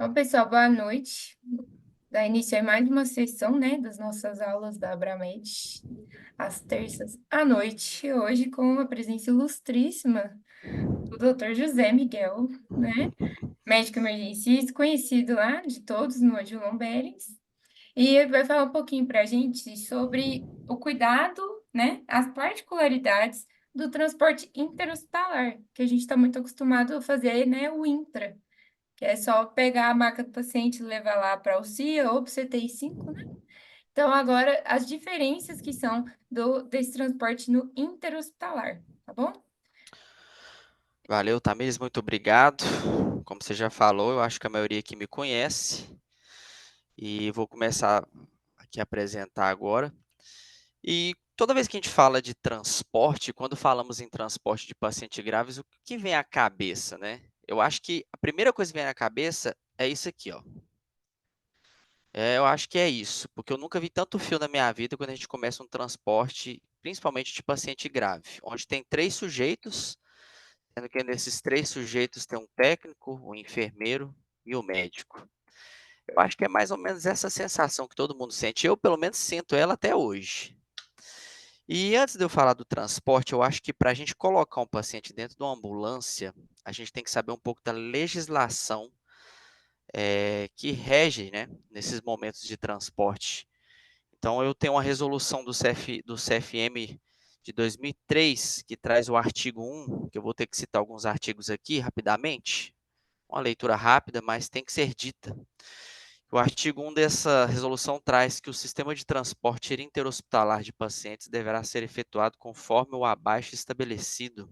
Bom, pessoal, boa noite. Dá início a mais uma sessão, né, das nossas aulas da Abramed, às terças à noite, hoje com a presença ilustríssima do Dr. José Miguel, né, médico emergencista, conhecido lá de todos no Odilon Berens, e ele vai falar um pouquinho para a gente sobre o cuidado, né, as particularidades do transporte interhospitalar, que a gente está muito acostumado a fazer, né, o intra, que é só pegar a maca do paciente e levar lá para a UCIA ou para o CTI-5, né? Então, agora, as diferenças que são desse transporte no interhospitalar, tá bom? Valeu, Tamires, muito obrigado. Como você já falou, eu acho que a maioria aqui me conhece e vou começar aqui a apresentar agora. E toda vez que a gente fala de transporte, quando falamos em transporte de pacientes graves, o que vem à cabeça, né? Eu acho que a primeira coisa que vem à cabeça é isso aqui, ó. Eu acho que é isso, porque eu nunca vi tanto fio na minha vida quando a gente começa um transporte, principalmente de paciente grave, onde tem 3 sujeitos, sendo que nesses 3 sujeitos tem um técnico, um enfermeiro e o médico. Eu acho que é mais ou menos essa sensação que todo mundo sente. Eu, pelo menos, sinto ela até hoje. E antes de eu falar do transporte, eu acho que para a gente colocar um paciente dentro de uma ambulância, a gente tem que saber um pouco da legislação que rege, né, nesses momentos de transporte. Então, eu tenho uma resolução do CFM de 2003, que traz o artigo 1, que eu vou ter que citar alguns artigos aqui rapidamente. Uma leitura rápida, mas tem que ser dita. O artigo 1 dessa resolução traz que o sistema de transporte interhospitalar de pacientes deverá ser efetuado conforme o abaixo estabelecido.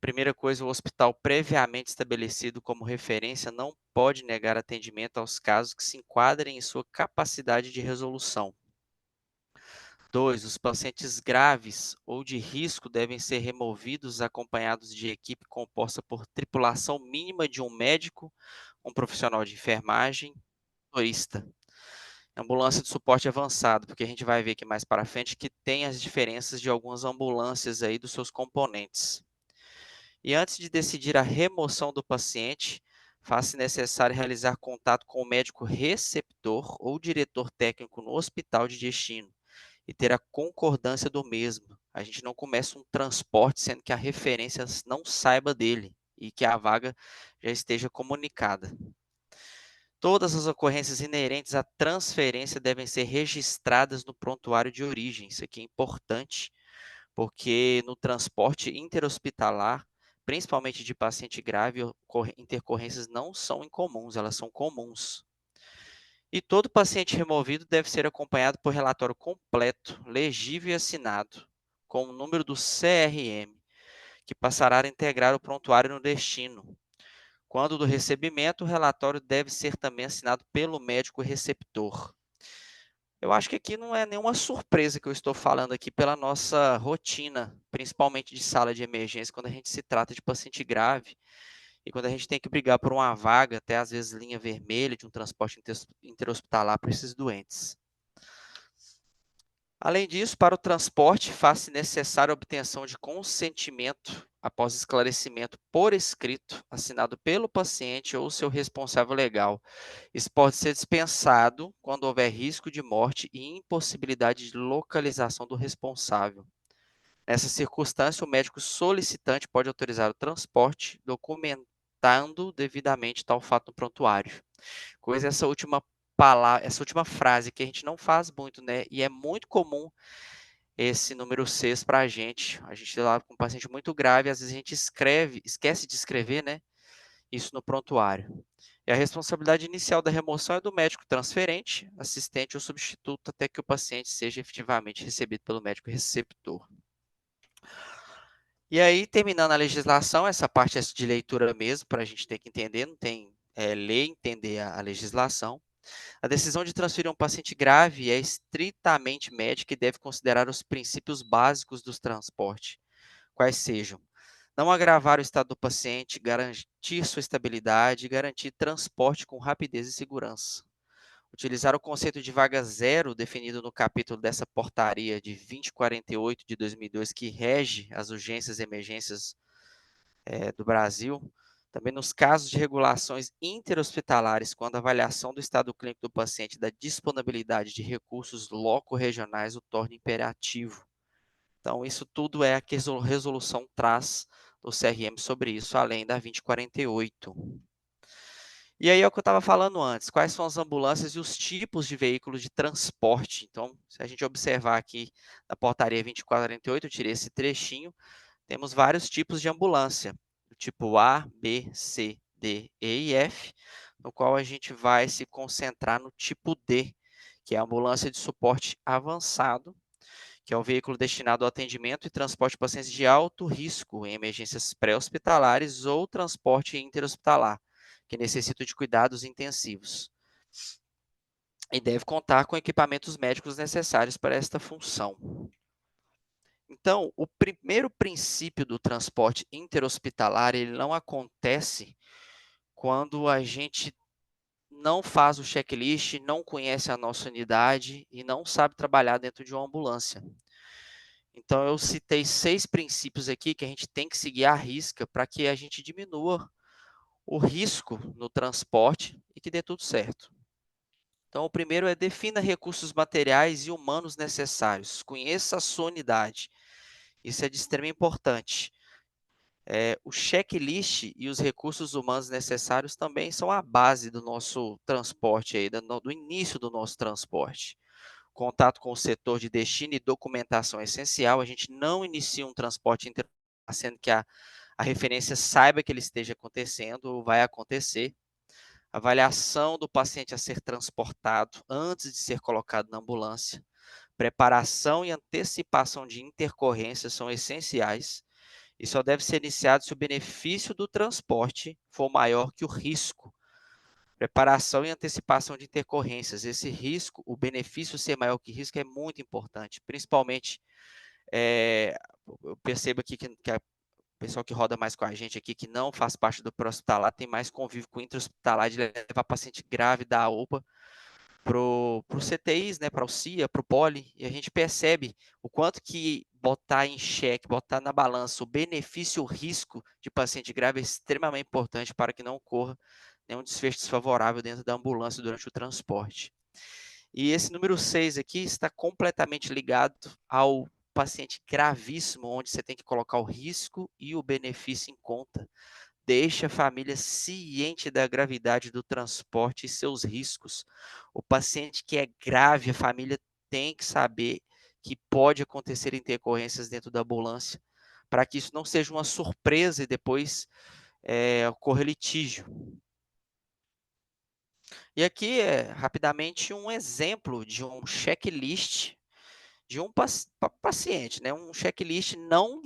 Primeira coisa, o hospital previamente estabelecido como referência não pode negar atendimento aos casos que se enquadrem em sua capacidade de resolução. 2. Os pacientes graves ou de risco devem ser removidos acompanhados de equipe composta por tripulação mínima de um médico, um profissional de enfermagem, motorista. Ambulância de suporte avançado, porque a gente vai ver aqui mais para frente que tem as diferenças de algumas ambulâncias aí dos seus componentes. E antes de decidir a remoção do paciente, faz-se necessário realizar contato com o médico receptor ou diretor técnico no hospital de destino e ter a concordância do mesmo. A gente não começa um transporte sendo que a referência não saiba dele e que a vaga já esteja comunicada. Todas as ocorrências inerentes à transferência devem ser registradas no prontuário de origem. Isso aqui é importante, porque no transporte interhospitalar, principalmente de paciente grave, intercorrências não são incomuns, elas são comuns. E todo paciente removido deve ser acompanhado por relatório completo, legível e assinado, com o número do CRM, que passará a integrar o prontuário no destino. Quando do recebimento, o relatório deve ser também assinado pelo médico receptor. Eu acho que aqui não é nenhuma surpresa que eu estou falando aqui pela nossa rotina, principalmente de sala de emergência, quando a gente se trata de paciente grave e quando a gente tem que brigar por uma vaga, até às vezes linha vermelha, de um transporte interhospitalar para esses doentes. Além disso, para o transporte, faz-se necessária a obtenção de consentimento após esclarecimento por escrito, assinado pelo paciente ou seu responsável legal. Isso pode ser dispensado quando houver risco de morte e impossibilidade de localização do responsável. Nessa circunstância, o médico solicitante pode autorizar o transporte, documentando devidamente tal fato no prontuário. Coisa essa última palavra, essa última frase que a gente não faz muito, né? E é muito comum esse número 6 para a gente. A gente lá com um paciente muito grave, às vezes a gente esquece de escrever, né? Isso no prontuário. E a responsabilidade inicial da remoção é do médico transferente, assistente ou substituto, até que o paciente seja efetivamente recebido pelo médico receptor. E aí, terminando a legislação, essa parte é de leitura mesmo, para a gente ter que entender, não tem ler e entender a legislação. A decisão de transferir um paciente grave é estritamente médica e deve considerar os princípios básicos do transporte, quais sejam: não agravar o estado do paciente, garantir sua estabilidade e garantir transporte com rapidez e segurança. Utilizar o conceito de vaga zero definido no capítulo dessa portaria de 2048 de 2002, que rege as urgências e emergências do Brasil, Também nos casos de regulações interhospitalares, quando a avaliação do estado clínico do paciente e da disponibilidade de recursos loco-regionais o torna imperativo. Então, isso tudo é a que a resolução traz do CRM sobre isso, além da 2048. E aí é o que eu estava falando antes, quais são as ambulâncias e os tipos de veículos de transporte. Então, se a gente observar aqui na portaria 2048, eu tirei esse trechinho, temos vários tipos de ambulância, do tipo A, B, C, D, E e F, no qual a gente vai se concentrar no tipo D, que é a ambulância de suporte avançado, que é o veículo destinado ao atendimento e transporte de pacientes de alto risco em emergências pré-hospitalares ou transporte interhospitalar, que necessitam de cuidados intensivos. E deve contar com equipamentos médicos necessários para esta função. Então, o primeiro princípio do transporte interhospitalar, ele não acontece quando a gente não faz o checklist, não conhece a nossa unidade e não sabe trabalhar dentro de uma ambulância. Então, eu citei 6 princípios aqui que a gente tem que seguir à risca para que a gente diminua o risco no transporte e que dê tudo certo. Então, o primeiro é defina recursos materiais e humanos necessários. Conheça a sua unidade. Isso é de extrema importância. O checklist e os recursos humanos necessários também são a base do nosso transporte, aí, do início do nosso transporte. Contato com o setor de destino e documentação é essencial. A gente não inicia um transporte sendo que a referência saiba que ele esteja acontecendo ou vai acontecer. Avaliação do paciente a ser transportado antes de ser colocado na ambulância. Preparação e antecipação de intercorrências são essenciais e só deve ser iniciado se o benefício do transporte for maior que o risco. Preparação e antecipação de intercorrências. Esse risco, o benefício ser maior que risco é muito importante, principalmente, eu percebo aqui que o pessoal que roda mais com a gente aqui, que não faz parte do pré-hospitalar, tem mais convívio com o intra-hospitalar de levar paciente grave da UPA para os CTIs, né, para o CIA, para o Poli, e a gente percebe o quanto que botar em xeque, botar na balança o benefício e o risco de paciente grave é extremamente importante para que não ocorra nenhum desfecho desfavorável dentro da ambulância durante o transporte. E esse número 6 aqui está completamente ligado ao paciente gravíssimo, onde você tem que colocar o risco e o benefício em conta. Deixe a família ciente da gravidade do transporte e seus riscos. O paciente que é grave, a família tem que saber que pode acontecer intercorrências dentro da ambulância, para que isso não seja uma surpresa e depois ocorra litígio. E aqui é rapidamente um exemplo de um checklist de um paciente, né? Um checklist não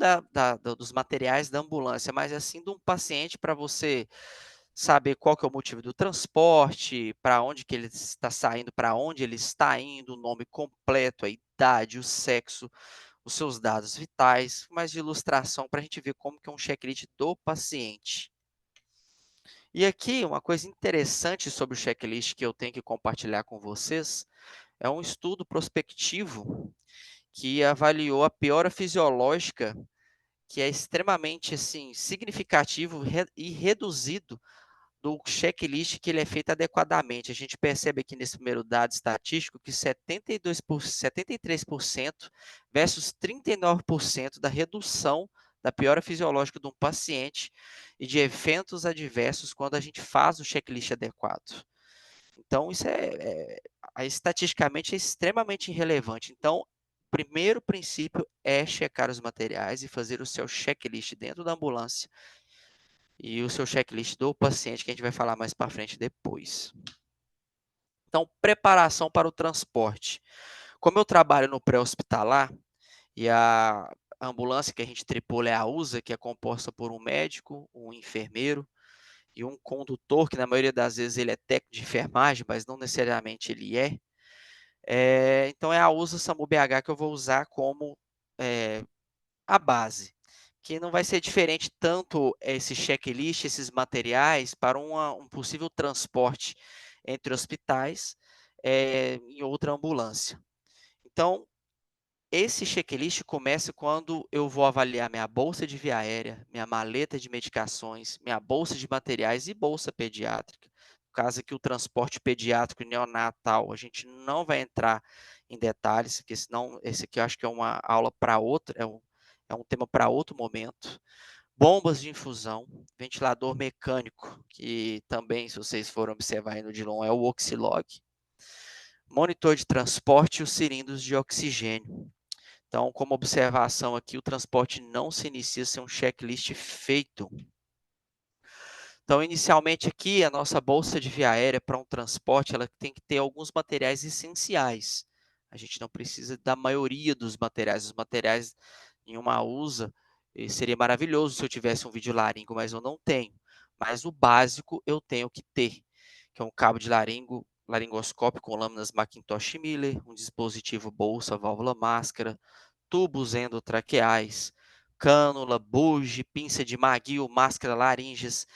dos materiais da ambulância, mas assim de um paciente para você saber qual que é o motivo do transporte, para onde que ele está saindo, para onde ele está indo, o nome completo, a idade, o sexo, os seus dados vitais, mais de ilustração para a gente ver como que é um checklist do paciente. E aqui uma coisa interessante sobre o checklist que eu tenho que compartilhar com vocês é um estudo prospectivo que avaliou a piora fisiológica, que é extremamente assim, significativo e reduzido do checklist que ele é feito adequadamente. A gente percebe aqui nesse primeiro dado estatístico que 73% versus 39% da redução da piora fisiológica de um paciente e de eventos adversos quando a gente faz o checklist adequado. Então, isso estatisticamente é extremamente irrelevante. Então, o primeiro princípio é checar os materiais e fazer o seu checklist dentro da ambulância e o seu checklist do paciente, que a gente vai falar mais para frente depois. Então, preparação para o transporte. Como eu trabalho no pré-hospitalar e a ambulância que a gente tripula é a USA, que é composta por um médico, um enfermeiro e um condutor, que na maioria das vezes ele é técnico de enfermagem, mas não necessariamente ele é. Então é a USA SAMU BH que eu vou usar como a base, que não vai ser diferente tanto esse checklist, esses materiais, para um possível transporte entre hospitais em outra ambulância. Então, esse checklist começa quando eu vou avaliar minha bolsa de via aérea, minha maleta de medicações, minha bolsa de materiais e bolsa pediátrica. No caso aqui, o transporte pediátrico e neonatal, a gente não vai entrar em detalhes, porque senão esse aqui eu acho que é uma aula para outra, é um tema para outro momento. Bombas de infusão, ventilador mecânico, que também, se vocês forem observar aí no Dilon, é o Oxilog. Monitor de transporte e os cilindros de oxigênio. Então, como observação aqui, o transporte não se inicia sem um checklist feito. Então, inicialmente aqui, a nossa bolsa de via aérea para um transporte, ela tem que ter alguns materiais essenciais. A gente não precisa da maioria dos materiais. Os materiais nenhuma usa. E seria maravilhoso se eu tivesse um videolaringo, mas eu não tenho. Mas o básico eu tenho que ter, que é um cabo de laringoscópio com lâminas Macintosh Miller, um dispositivo bolsa, válvula máscara, tubos endotraqueais, cânula, buge, pinça de Maguil, máscara laríngeas,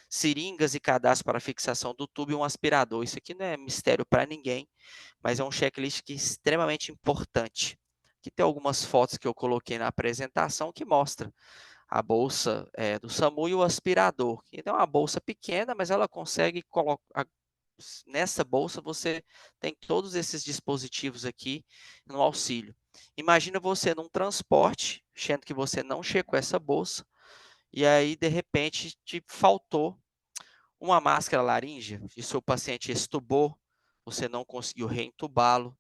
seringas e cadastro para fixação do tubo e um aspirador. Isso aqui não é mistério para ninguém, mas é um checklist que é extremamente importante. Aqui tem algumas fotos que eu coloquei na apresentação que mostra a bolsa do SAMU e o aspirador. Que é uma bolsa pequena, mas ela consegue colocar. Nessa bolsa você tem todos esses dispositivos aqui no auxílio. Imagina você num transporte, achando que você não checou essa bolsa, e aí de repente te faltou uma máscara laríngea e seu paciente extubou, você não conseguiu reentubá-lo.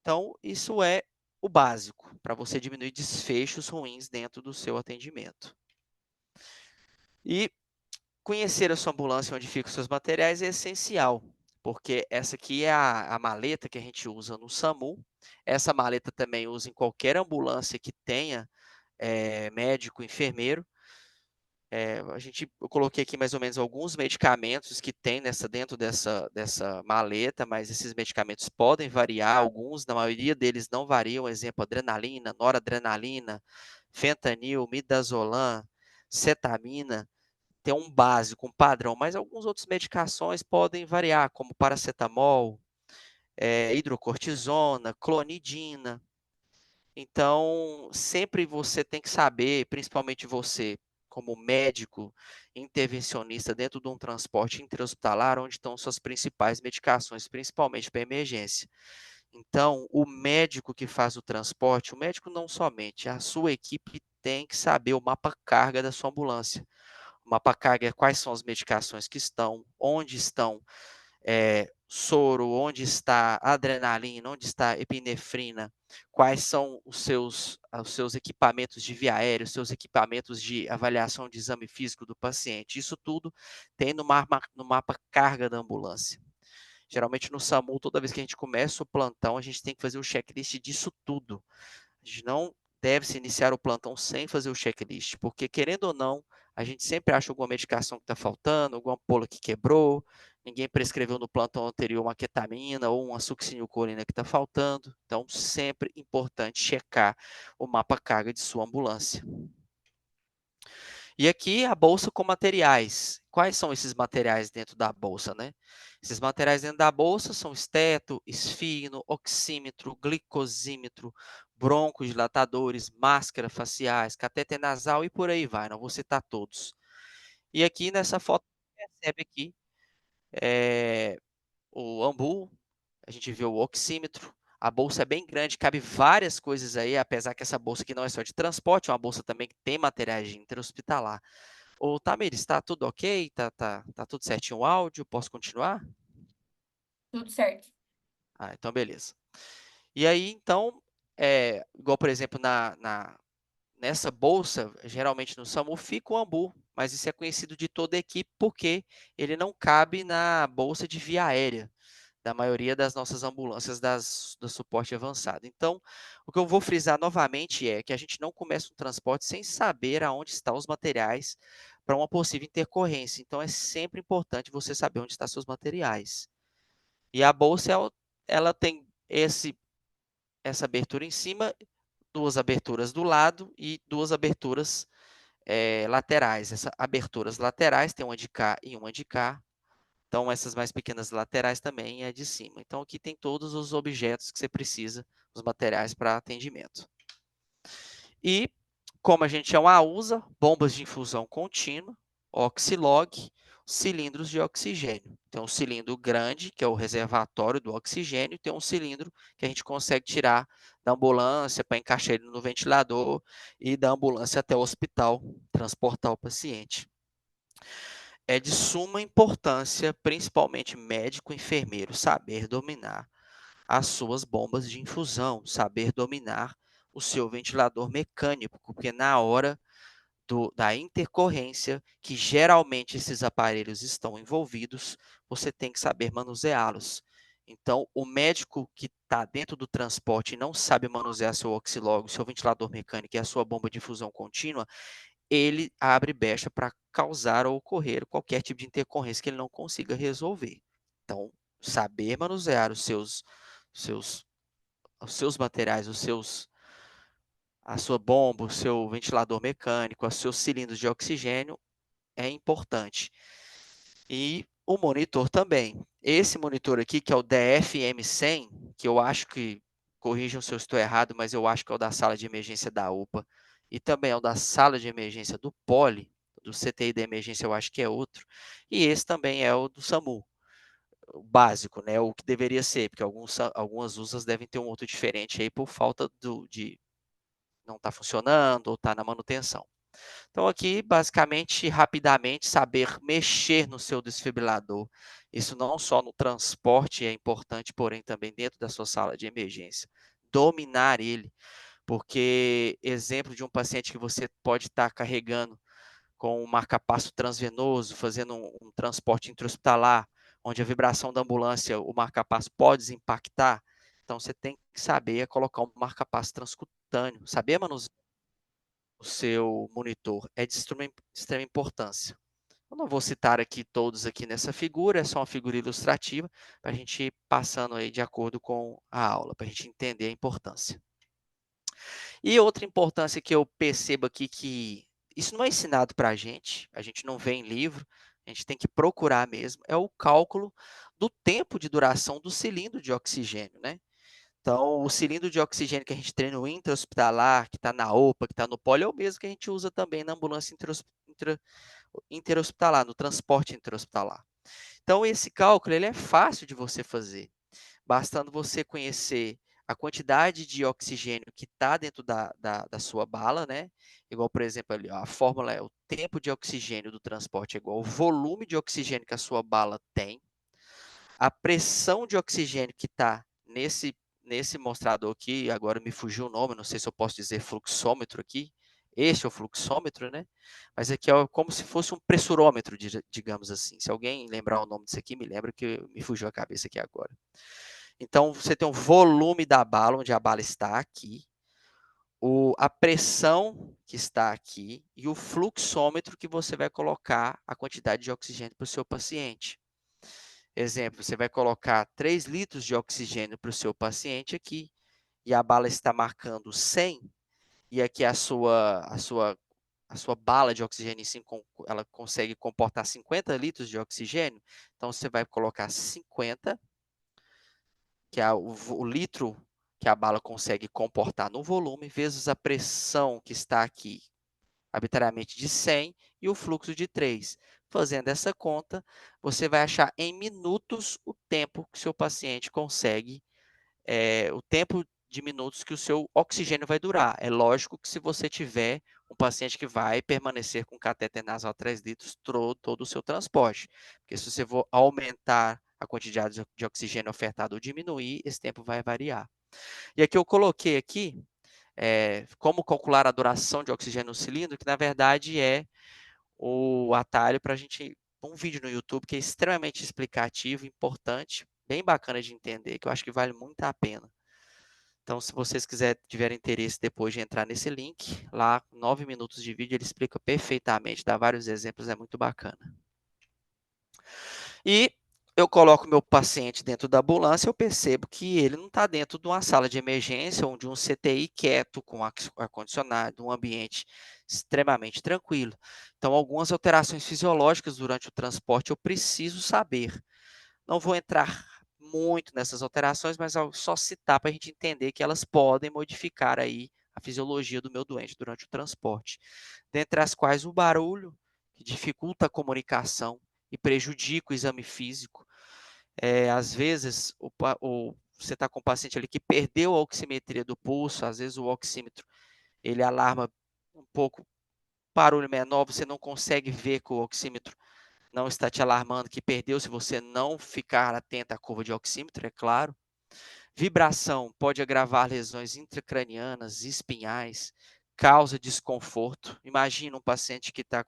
Então, isso é o básico para você diminuir desfechos ruins dentro do seu atendimento. E conhecer a sua ambulância onde ficam os seus materiais é essencial, porque essa aqui é a maleta que a gente usa no SAMU. Essa maleta também usa em qualquer ambulância que tenha médico, enfermeiro. Eu coloquei aqui mais ou menos alguns medicamentos que tem dentro dessa maleta, mas esses medicamentos podem variar, alguns, na maioria deles não variam, exemplo, adrenalina, noradrenalina, fentanil, midazolam, cetamina, tem um básico, um padrão, mas algumas outras medicações podem variar, como paracetamol, hidrocortisona, clonidina. Então, sempre você tem que saber, principalmente você, como médico intervencionista dentro de um transporte interhospitalar, onde estão suas principais medicações, principalmente para emergência. Então, o médico que faz o transporte, o médico não somente, a sua equipe tem que saber o mapa carga da sua ambulância. O mapa carga é quais são as medicações que estão, onde estão soro, onde está adrenalina, onde está epinefrina, quais são os seus equipamentos de via aérea, os seus equipamentos de avaliação de exame físico do paciente. Isso tudo tem no mapa carga da ambulância. Geralmente no SAMU, toda vez que a gente começa o plantão, a gente tem que fazer o checklist disso tudo. A gente não deve se iniciar o plantão sem fazer o checklist, porque querendo ou não, a gente sempre acha alguma medicação que está faltando, alguma ampola que quebrou, ninguém prescreveu no plantão anterior uma ketamina ou uma succinilcolina que está faltando. Então, sempre importante checar o mapa carga de sua ambulância. E aqui a bolsa com materiais. Quais são esses materiais dentro da bolsa, né? Esses materiais dentro da bolsa são esteto, esfigno, oxímetro, glicosímetro, broncodilatadores, máscara faciais, cateter nasal e por aí vai, não vou citar todos. E aqui nessa foto, percebe aqui o ambu, a gente vê o oxímetro, a bolsa é bem grande, cabe várias coisas aí, apesar que essa bolsa aqui não é só de transporte, é uma bolsa também que tem materiais de interhospitalar. Ô, Tamires, está tudo ok? Tá tudo certinho o áudio? Posso continuar? Tudo certo. Ah, então beleza. E aí, então, igual, por exemplo, nessa bolsa, geralmente no SAMU fica o ambu, mas isso é conhecido de toda a equipe porque ele não cabe na bolsa de via aérea da maioria das nossas ambulâncias do suporte avançado. Então, o que eu vou frisar novamente é que a gente não começa um transporte sem saber aonde estão os materiais para uma possível intercorrência. Então, é sempre importante você saber onde estão seus materiais. E a bolsa, ela tem essa abertura em cima, duas aberturas do lado e duas aberturas laterais. Essas aberturas laterais tem uma de cá e uma de cá. Então, essas mais pequenas laterais também é de cima. Então, aqui tem todos os objetos que você precisa os materiais para atendimento. E, como a gente já usa, bombas de infusão contínua, oxilog, cilindros de oxigênio. Tem um cilindro grande, que é o reservatório do oxigênio, e tem um cilindro que a gente consegue tirar da ambulância para encaixar ele no ventilador e da ambulância até o hospital, transportar o paciente. É de suma importância, principalmente médico e enfermeiro, saber dominar as suas bombas de infusão, saber dominar o seu ventilador mecânico, porque na hora da intercorrência, que geralmente esses aparelhos estão envolvidos, você tem que saber manuseá-los. Então, o médico que está dentro do transporte e não sabe manusear seu oxilog, seu ventilador mecânico e a sua bomba de infusão contínua, ele abre brecha para causar ou ocorrer qualquer tipo de intercorrência que ele não consiga resolver. Então, saber manusear seus, os seus materiais, a sua bomba, o seu ventilador mecânico, os seus cilindros de oxigênio é importante. E o monitor também. Esse monitor aqui, que é o DFM100, que eu acho que, corrijam se eu estou errado, mas eu acho que é o da sala de emergência da UPA, e também é o da sala de emergência do POLI, do CTI da emergência eu acho que é outro, e esse também é o do SAMU, o básico, né? O que deveria ser, porque algumas USAs devem ter um outro diferente aí por falta de não estar funcionando ou estar na manutenção. Então, aqui, basicamente, rapidamente, saber mexer no seu desfibrilador. Isso não só no transporte é importante, porém também dentro da sua sala de emergência. Dominar ele, porque exemplo de um paciente que você pode estar carregando com um marca-passo transvenoso, fazendo um transporte intra-hospitalar, onde a vibração da ambulância, o marca-passo pode impactar. Então, você tem que saber colocar um marca-passo transcutâneo, saber manusear o seu monitor é de extrema importância. Eu não vou citar aqui todos aqui nessa figura, é só uma figura ilustrativa, para a gente ir passando aí de acordo com a aula, para a gente entender a importância. E outra importância que eu percebo aqui que isso não é ensinado para a gente não vê em livro, a gente tem que procurar mesmo, é o cálculo do tempo de duração do cilindro de oxigênio, né? Então, o cilindro de oxigênio que a gente treina no intra-hospitalar, que está na UPA, que está no poli, é o mesmo que a gente usa também na ambulância interhospitalar, no transporte interhospitalar. Então, esse cálculo ele é fácil de você fazer, bastando você conhecer a quantidade de oxigênio que está dentro da sua bala, né? Igual, por exemplo, ali, ó, a fórmula é o tempo de oxigênio do transporte é igual ao volume de oxigênio que a sua bala tem, a pressão de oxigênio que está nesse mostrador aqui, agora me fugiu o nome, não sei se eu posso dizer fluxômetro aqui, este é o fluxômetro, né? Mas aqui é como se fosse um pressurômetro, digamos assim. Se alguém lembrar o nome disso aqui, me lembra que me fugiu a cabeça aqui agora. Então, você tem o volume da bala, onde a bala está aqui, a pressão que está aqui e o fluxômetro que você vai colocar a quantidade de oxigênio para o seu paciente. Exemplo, você vai colocar 3 litros de oxigênio para o seu paciente aqui, e a bala está marcando 100, e aqui a sua bala de oxigênio em si, ela consegue comportar 50 litros de oxigênio, então você vai colocar 50, que é o litro que a bala consegue comportar no volume, vezes a pressão que está aqui, arbitrariamente de 100, e o fluxo de 3. Fazendo essa conta, você vai achar em minutos o tempo que o seu paciente consegue, o tempo de minutos que o seu oxigênio vai durar. É lógico que se você tiver um paciente que vai permanecer com catéter nasal 3 litros todo o seu transporte, porque se você for aumentar a quantidade de oxigênio ofertado ou diminuir, esse tempo vai variar. E aqui eu coloquei aqui como calcular a duração de oxigênio no cilindro, que na verdade é o atalho para a gente, um vídeo no YouTube que é extremamente explicativo, importante, bem bacana de entender, que eu acho que vale muito a pena. Então, se vocês tiverem interesse depois de entrar nesse link, lá, 9 minutos de vídeo, ele explica perfeitamente, dá vários exemplos, é muito bacana. E eu coloco meu paciente dentro da ambulância, eu percebo que ele não está dentro de uma sala de emergência ou de um CTI quieto, com ar-condicionado, um ambiente extremamente tranquilo. Então, algumas alterações fisiológicas durante o transporte eu preciso saber. Não vou entrar muito nessas alterações, mas só citar para a gente entender que elas podem modificar aí a fisiologia do meu doente durante o transporte. Dentre as quais o barulho, que dificulta a comunicação e prejudica o exame físico. Às vezes, você está com um paciente ali que perdeu a oximetria do pulso, às vezes o oxímetro ele alarma um pouco barulho menor, você não consegue ver que o oxímetro não está te alarmando que perdeu se você não ficar atento à curva de oxímetro, é claro. Vibração pode agravar lesões intracranianas, espinhais, causa desconforto. Imagina um paciente que está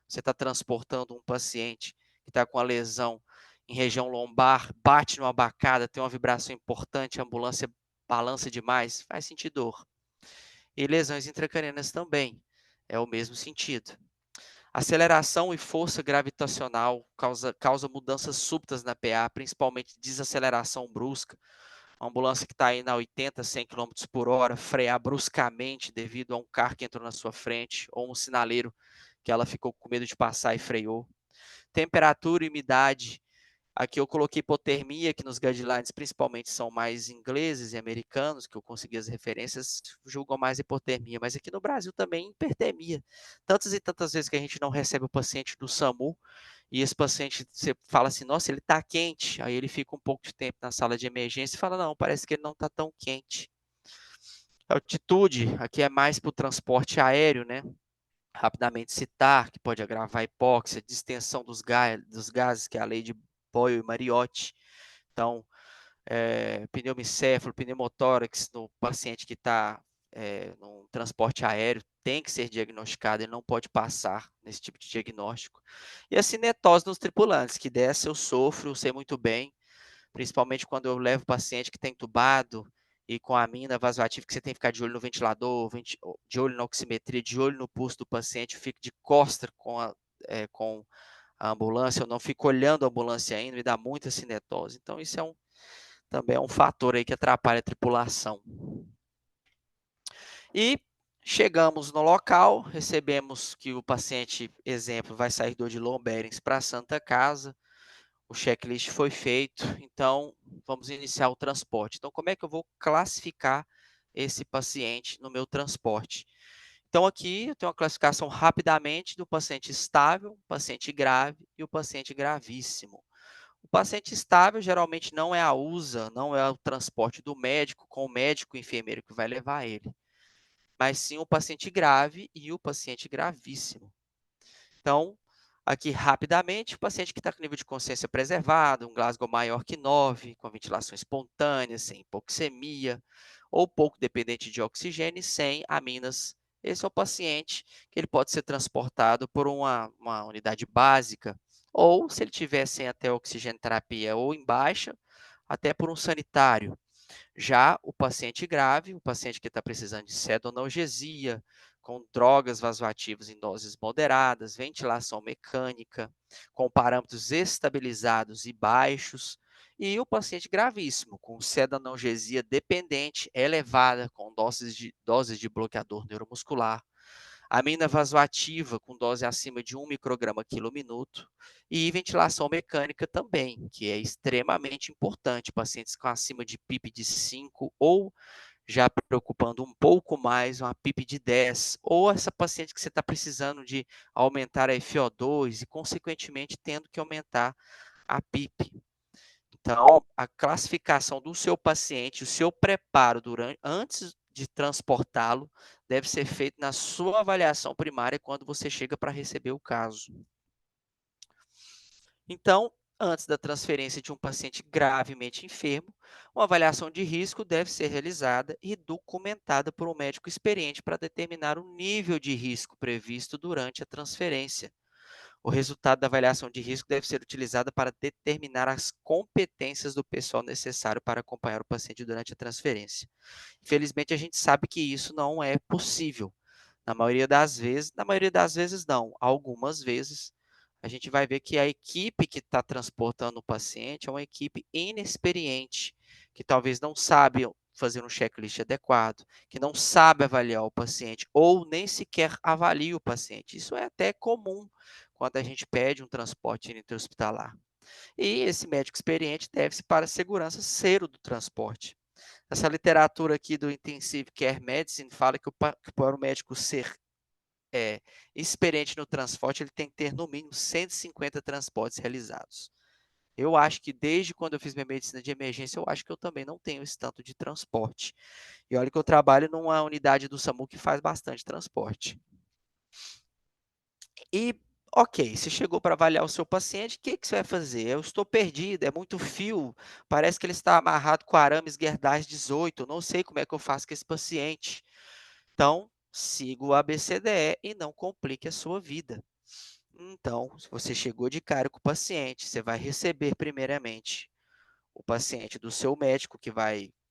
você está transportando um paciente que está com a lesão em região lombar, bate numa bacada, tem uma vibração importante, a ambulância balança demais, vai sentir dor. E lesões intracranianas também, é o mesmo sentido. Aceleração e força gravitacional causa mudanças súbitas na PA, principalmente desaceleração brusca. Uma ambulância que está aí na 80, 100 km por hora, frear bruscamente devido a um carro que entrou na sua frente, ou um sinaleiro que ela ficou com medo de passar e freou. Temperatura e umidade. Aqui eu coloquei hipotermia, que nos guidelines principalmente são mais ingleses e americanos, que eu consegui as referências, julgam mais hipotermia, mas aqui no Brasil também hipertermia. Tantas e tantas vezes que a gente não recebe o paciente do SAMU, e esse paciente, você fala assim, nossa, ele está quente, aí ele fica um pouco de tempo na sala de emergência e fala, não, parece que ele não está tão quente. Altitude, aqui é mais para o transporte aéreo, né? Rapidamente citar, que pode agravar a hipóxia, distensão dos gases, que é a lei de Boyle e Mariotti. Então, pneumocéfalo, pneumotórax no paciente que está num transporte aéreo tem que ser diagnosticado, ele não pode passar nesse tipo de diagnóstico. E a cinetose nos tripulantes, que dessa eu sofro, sei muito bem, principalmente quando eu levo o paciente que está entubado e com a mina vasoativa, que você tem que ficar de olho no ventilador, de olho na oximetria, de olho no pulso do paciente, eu fico de costa com a ambulância, eu não fico olhando a ambulância ainda, me dá muita cinetose. Então, isso também é um fator aí que atrapalha a tripulação. E chegamos no local, recebemos que o paciente, exemplo, vai sair do Odilon Berens para a Santa Casa, o checklist foi feito, então vamos iniciar o transporte. Então, como é que eu vou classificar esse paciente no meu transporte? Então, aqui eu tenho uma classificação rapidamente do paciente estável, paciente grave e o paciente gravíssimo. O paciente estável geralmente não é a USA, não é o transporte do médico com o médico e enfermeiro que vai levar ele, mas sim o paciente grave e o paciente gravíssimo. Então, aqui rapidamente, o paciente que está com nível de consciência preservado, um Glasgow maior que 9, com ventilação espontânea, sem hipoxemia, ou pouco dependente de oxigênio, sem aminas. Esse é o paciente que ele pode ser transportado por uma unidade básica, ou se ele tiver sem até oxigênio terapia ou em baixa, até por um sanitário. Já o paciente grave, o paciente que está precisando de sedonalgesia, com drogas vasoativas em doses moderadas, ventilação mecânica, com parâmetros estabilizados e baixos, e o paciente gravíssimo, com sedonalgesia dependente elevada, com doses de bloqueador neuromuscular, amina vasoativa com dose acima de 1 micrograma quilo minuto e ventilação mecânica também, que é extremamente importante. Pacientes com acima de PIP de 5 ou já preocupando um pouco mais, uma PIP de 10, ou essa paciente que você está precisando de aumentar a FiO2 e, consequentemente, tendo que aumentar a PIP. Então, a classificação do seu paciente, o seu preparo antes de transportá-lo, deve ser feito na sua avaliação primária quando você chega para receber o caso. Então, antes da transferência de um paciente gravemente enfermo, uma avaliação de risco deve ser realizada e documentada por um médico experiente para determinar o nível de risco previsto durante a transferência. O resultado da avaliação de risco deve ser utilizado para determinar as competências do pessoal necessário para acompanhar o paciente durante a transferência. Infelizmente, a gente sabe que isso não é possível. Na maioria das vezes não, algumas vezes, a gente vai ver que a equipe que está transportando o paciente é uma equipe inexperiente, que talvez não sabe fazer um checklist adequado, que não sabe avaliar o paciente ou nem sequer avalia o paciente. Isso é até comum quando a gente pede um transporte intra-hospitalar. E esse médico experiente deve-se para a segurança ser o do transporte. Essa literatura aqui do Intensive Care Medicine fala que para o médico ser é, experiente no transporte, ele tem que ter no mínimo 150 transportes realizados. Eu acho que desde quando eu fiz minha medicina de emergência, eu acho que eu também não tenho esse tanto de transporte. E olha que eu trabalho numa unidade do SAMU que faz bastante transporte. E, ok, você chegou para avaliar o seu paciente, o que que você vai fazer? Eu estou perdido, é muito fio, parece que ele está amarrado com arames guerdais 18, não sei como é que eu faço com esse paciente. Então, siga o ABCDE e não complique a sua vida. Então, se você chegou de cara com o paciente, você vai receber primeiramente o paciente do seu médico que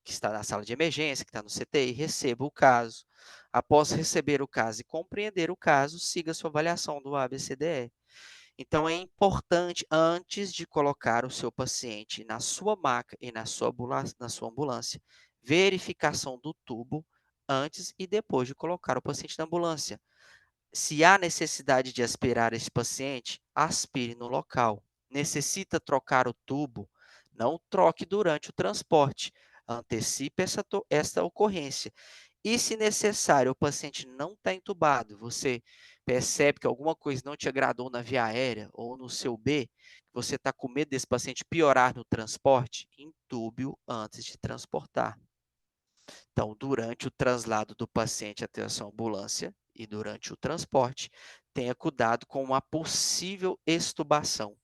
está na sala de emergência, que está no CTI, receba o caso. Após receber o caso e compreender o caso, siga a sua avaliação do ABCDE. Então, é importante, antes de colocar o seu paciente na sua maca e na sua ambulância, verificação do tubo antes e depois de colocar o paciente na ambulância. Se há necessidade de aspirar esse paciente, aspire no local. Necessita trocar o tubo? Não troque durante o transporte. Antecipe esta ocorrência. E, se necessário, o paciente não está entubado, você percebe que alguma coisa não te agradou na via aérea ou no seu B, você está com medo desse paciente piorar no transporte, entube-o antes de transportar. Então, durante o traslado do paciente até a sua ambulância e durante o transporte, tenha cuidado com uma possível extubação.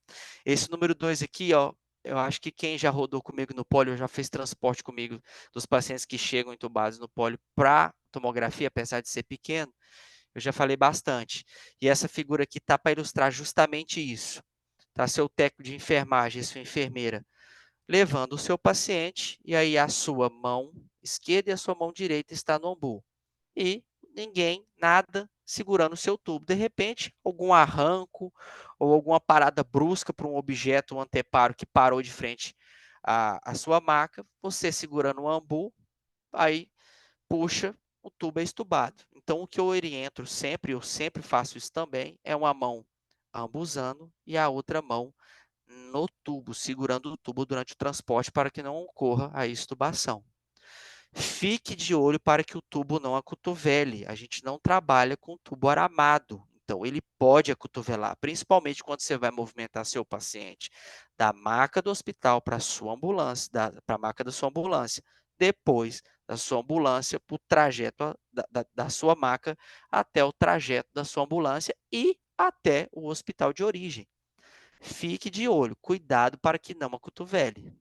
Esse número 2 aqui, ó, eu acho que quem já rodou comigo no pólio, já fez transporte comigo dos pacientes que chegam entubados no pólio para tomografia, apesar de ser pequeno, eu já falei bastante. E essa figura aqui está para ilustrar justamente isso. Tá? Seu técnico de enfermagem, sua enfermeira, levando o seu paciente, e aí a sua mão esquerda e a sua mão direita está no umbu. E ninguém, nada, segurando o seu tubo. De repente, algum arranco ou alguma parada brusca para um objeto, um anteparo que parou de frente à sua maca, você segurando o ambu, aí puxa, o tubo é estubado. Então, o que eu oriento sempre, eu sempre faço isso também, é uma mão ambuzando e a outra mão no tubo, segurando o tubo durante o transporte para que não ocorra a extubação. Fique de olho para que o tubo não acotovele. A gente não trabalha com tubo aramado, então ele pode acotovelar, principalmente quando você vai movimentar seu paciente da maca do hospital para a sua ambulância, para a maca da sua ambulância, depois da sua ambulância para o trajeto da sua maca até o trajeto da sua ambulância e até o hospital de origem. Fique de olho, cuidado para que não acotovele.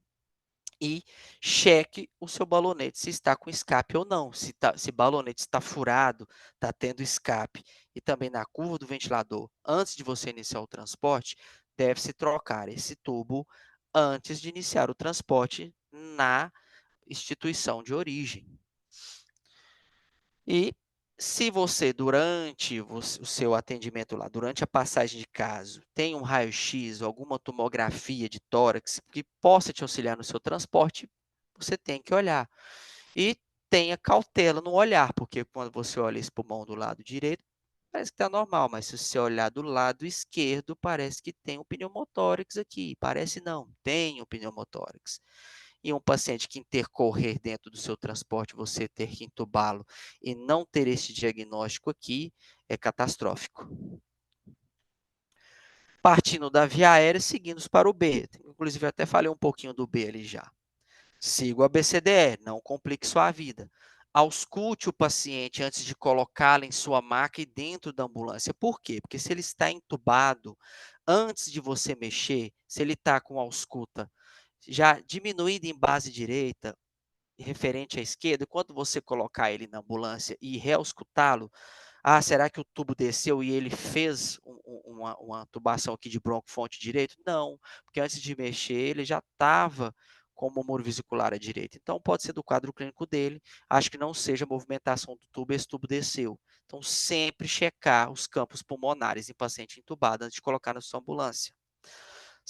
E cheque o seu balonete se está com escape ou não. Se o balonete está furado, está tendo escape, e também na curva do ventilador, antes de você iniciar o transporte, deve-se trocar esse tubo antes de iniciar o transporte na instituição de origem. E se você, durante o seu atendimento lá, durante a passagem de caso, tem um raio-x ou alguma tomografia de tórax que possa te auxiliar no seu transporte, você tem que olhar. E tenha cautela no olhar, porque quando você olha esse pulmão do lado direito, parece que está normal, mas se você olhar do lado esquerdo, parece que tem um pneumotórax aqui. Parece não, tem um pneumotórax. E um paciente que intercorrer dentro do seu transporte, você ter que entubá-lo e não ter esse diagnóstico aqui, é catastrófico. Partindo da via aérea, seguindo para o B. Inclusive, eu até falei um pouquinho do B ali já. Siga o ABCDE, não complique sua vida. Ausculte o paciente antes de colocá-lo em sua maca e dentro da ambulância. Por quê? Porque se ele está entubado, antes de você mexer, se ele está com a ausculta já diminuída em base direita, referente à esquerda, quando você colocar ele na ambulância e reauscultá-lo, ah, será que o tubo desceu e ele fez uma tubação aqui de broncofonte direito? Não, porque antes de mexer ele já estava com o muro vesicular à direita. Então, pode ser do quadro clínico dele, acho que não seja a movimentação do tubo, esse tubo desceu. Então, sempre checar os campos pulmonares em paciente entubado antes de colocar na sua ambulância.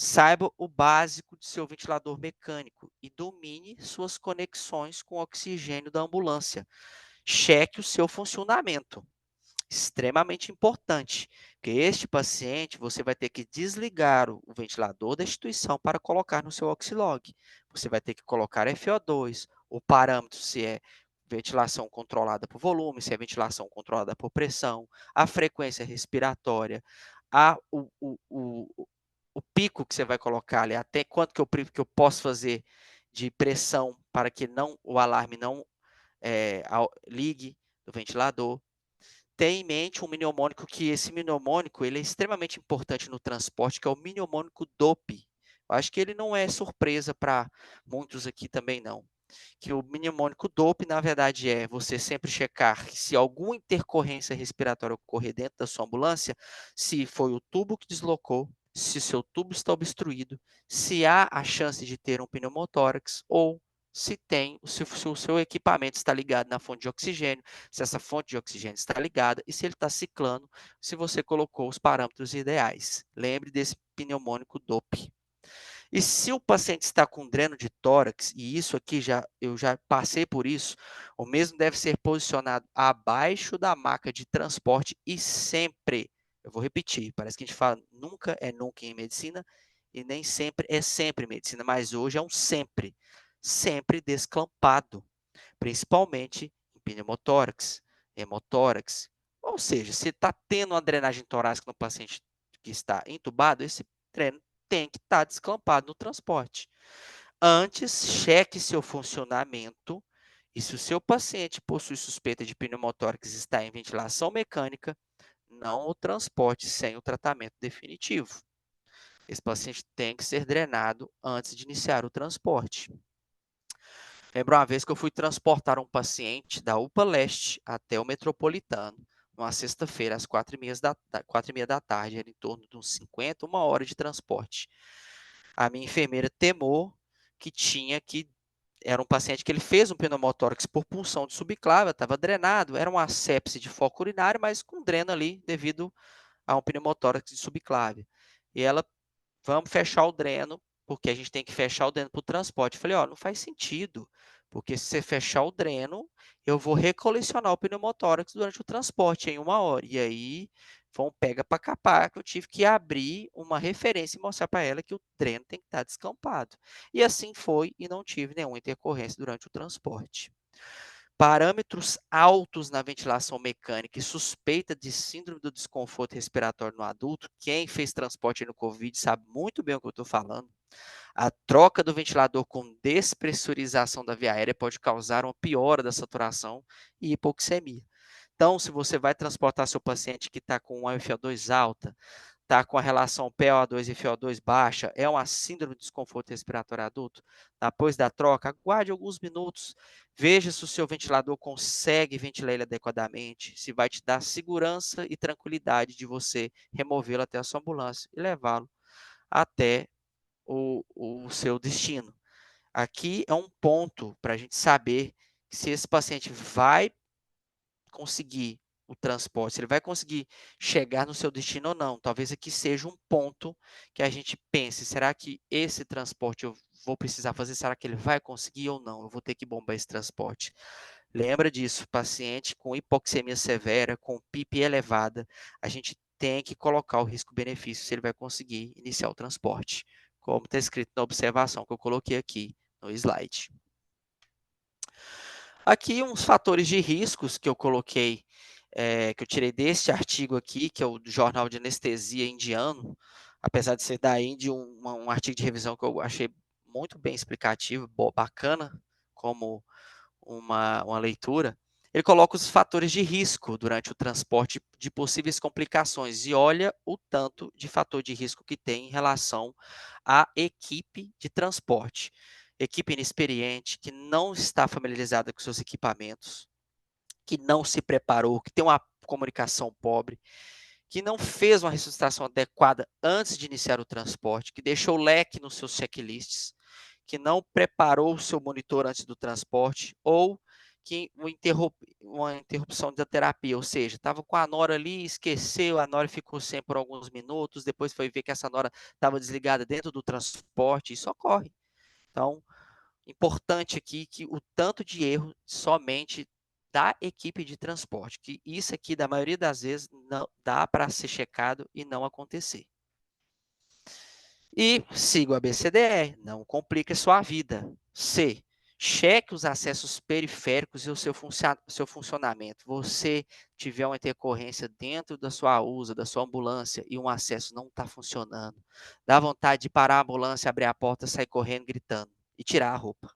Saiba o básico de seu ventilador mecânico e domine suas conexões com o oxigênio da ambulância. Cheque o seu funcionamento. extremamente importante, porque este paciente você vai ter que desligar o ventilador da instituição para colocar no seu Oxilog. Você vai ter que colocar FO2, o parâmetro se é ventilação controlada por volume, se é ventilação controlada por pressão, a frequência respiratória, a, o pico que você vai colocar ali, até quanto que eu posso fazer de pressão para que não o alarme não ligue do ventilador. Tenha em mente um mnemônico que esse mnemônico ele é extremamente importante no transporte, que é o mnemônico DOP. Eu acho que ele não é surpresa para muitos aqui também não. Que o mnemônico DOP, na verdade, é você sempre checar se alguma intercorrência respiratória ocorrer dentro da sua ambulância, se foi o tubo que deslocou, se seu tubo está obstruído, se há a chance de ter um pneumotórax ou se o seu equipamento está ligado na fonte de oxigênio, se essa fonte de oxigênio está ligada e se ele está ciclando, se você colocou os parâmetros ideais. Lembre desse mnemônico DOP. E se o paciente está com dreno de tórax, e isso aqui eu já passei por isso, o mesmo deve ser posicionado abaixo da maca de transporte e sempre, eu vou repetir, parece que a gente fala nunca é nunca em medicina e nem sempre é sempre em medicina, mas hoje é um sempre, sempre desclampado, principalmente em pneumotórax, hemotórax, ou seja, se está tendo uma drenagem torácica no paciente que está entubado, esse dreno tem que estar desclampado no transporte. Antes, cheque seu funcionamento e se o seu paciente possui suspeita de pneumotórax e está em ventilação mecânica, não o transporte sem o tratamento definitivo. Esse paciente tem que ser drenado antes de iniciar o transporte. Lembro uma vez que eu fui transportar um paciente da UPA Leste até o Metropolitano, numa sexta-feira, às 4h30 da tarde, era em torno de uns 50, uma hora de transporte. A minha enfermeira temou que era um paciente que ele fez um pneumotórax por punção de subclávia, estava drenado, era uma sepse de foco urinário, mas com dreno ali devido a um pneumotórax de subclávia. E ela, vamos fechar o dreno, porque a gente tem que fechar o dreno para o transporte. Eu falei, ó, não faz sentido, porque se você fechar o dreno, eu vou recolecionar o pneumotórax durante o transporte em 1 hora. E aí, foi um pega para capar, que eu tive que abrir uma referência e mostrar para ela que o dreno tem que estar descampado. E assim foi, e não tive nenhuma intercorrência durante o transporte. Parâmetros altos na ventilação mecânica e suspeita de síndrome do desconforto respiratório no adulto, quem fez transporte no Covid sabe muito bem o que eu estou falando. A troca do ventilador com despressurização da via aérea pode causar uma piora da saturação e hipoxemia. Então, se você vai transportar seu paciente que está com uma FO2 alta, está com a relação PO2 e FO2 baixa, é uma síndrome de desconforto respiratório adulto, depois da troca, aguarde alguns minutos, veja se o seu ventilador consegue ventilar ele adequadamente, se vai te dar segurança e tranquilidade de você removê-lo até a sua ambulância e levá-lo até o seu destino. Aqui é um ponto para a gente saber se esse paciente vai conseguir o transporte, se ele vai conseguir chegar no seu destino ou não. Talvez aqui seja um ponto que a gente pense, será que esse transporte eu vou precisar fazer? Será que ele vai conseguir ou não? Eu vou ter que bombar esse transporte. Lembra disso, paciente com hipoxemia severa, com PIP elevada, a gente tem que colocar o risco-benefício se ele vai conseguir iniciar o transporte, como está escrito na observação que eu coloquei aqui no slide. Aqui uns fatores de riscos que eu coloquei, que eu tirei deste artigo aqui, que é o do Jornal de Anestesia Indiano, apesar de ser da Índia, um artigo de revisão que eu achei muito bem explicativo, bacana, como uma leitura. Ele coloca os fatores de risco durante o transporte de possíveis complicações e olha o tanto de fator de risco que tem em relação à equipe de transporte. Equipe inexperiente, que não está familiarizada com seus equipamentos, que não se preparou, que tem uma comunicação pobre, que não fez uma ressuscitação adequada antes de iniciar o transporte, que deixou leque nos seus checklists, que não preparou o seu monitor antes do transporte, ou que uma interrupção da terapia, ou seja, estava com a nora ali, esqueceu, a nora ficou sem por alguns minutos, depois foi ver que essa nora estava desligada dentro do transporte, isso ocorre. Então, importante aqui que o tanto de erro somente da equipe de transporte, que isso aqui, da maioria das vezes, não dá para ser checado e não acontecer. E siga o ABCDE, não complique a sua vida. C. Cheque os acessos periféricos e o seu funcionamento. Você tiver uma intercorrência dentro da sua USA, da sua ambulância, e um acesso não está funcionando. Dá vontade de parar a ambulância, abrir a porta, sair correndo, gritando e tirar a roupa.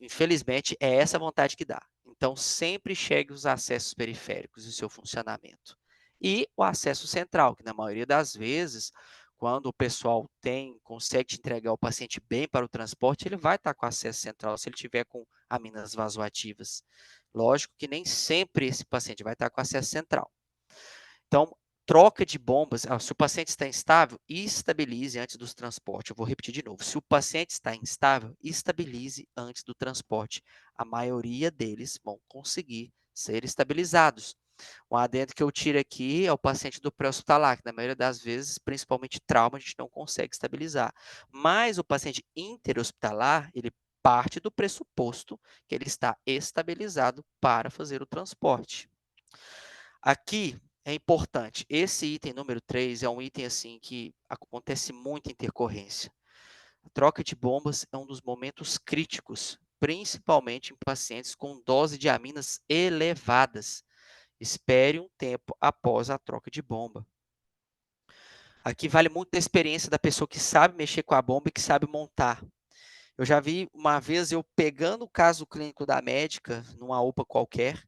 Infelizmente, é essa vontade que dá. Então, sempre chegue os acessos periféricos e o seu funcionamento. E o acesso central, que na maioria das vezes, quando o pessoal consegue te entregar o paciente bem para o transporte, ele vai estar com acesso central, se ele tiver com aminas vasoativas. Lógico que nem sempre esse paciente vai estar com acesso central. Então, troca de bombas, se o paciente está instável, estabilize antes do transporte. Eu vou repetir de novo. Se o paciente está instável, estabilize antes do transporte. A maioria deles vão conseguir ser estabilizados. Um adendo que eu tiro aqui é o paciente do pré-hospitalar, que na maioria das vezes, principalmente trauma, a gente não consegue estabilizar. Mas o paciente interhospitalar, ele parte do pressuposto que ele está estabilizado para fazer o transporte. Aqui é importante, esse item número 3 é um item assim que acontece muita intercorrência. A troca de bombas é um dos momentos críticos, principalmente em pacientes com dose de aminas elevadas. Espere um tempo após a troca de bomba. Aqui vale muito a experiência da pessoa que sabe mexer com a bomba e que sabe montar. Eu já vi uma vez eu pegando o caso clínico da médica, numa UPA qualquer,